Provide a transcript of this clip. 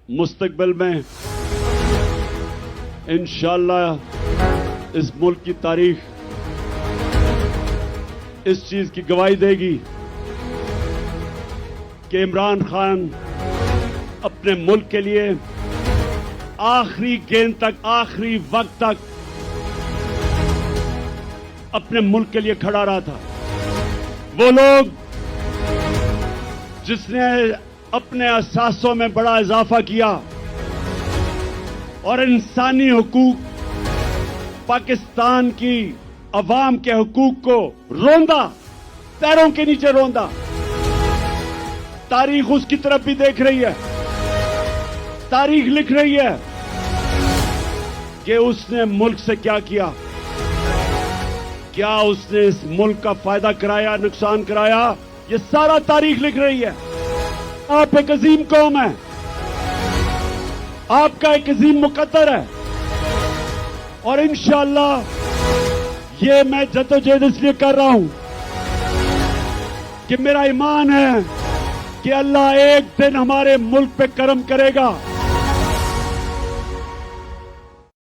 مستقبل میں انشاءاللہ اس ملک کی تاریخ اس چیز کی گواہی دے گی کہ عمران خان اپنے ملک کے لیے آخری گیند تک، آخری وقت تک اپنے ملک کے لیے کھڑا رہا تھا۔ وہ لوگ جس نے اپنے اثاثوں میں بڑا اضافہ کیا اور انسانی حقوق، پاکستان کی عوام کے حقوق کو روندا، پیروں کے نیچے روندا، تاریخ اس کی طرف بھی دیکھ رہی ہے، تاریخ لکھ رہی ہے کہ اس نے ملک سے کیا کیا، کیا اس نے اس ملک کا فائدہ کرایا، نقصان کرایا، یہ سارا تاریخ لکھ رہی ہے۔ آپ ایک عظیم قوم ہے، آپ کا ایک عظیم مقدر ہے، اور انشاءاللہ یہ میں جدوجہد اس لیے کر رہا ہوں کہ میرا ایمان ہے کہ اللہ ایک دن ہمارے ملک پہ کرم کرے گا۔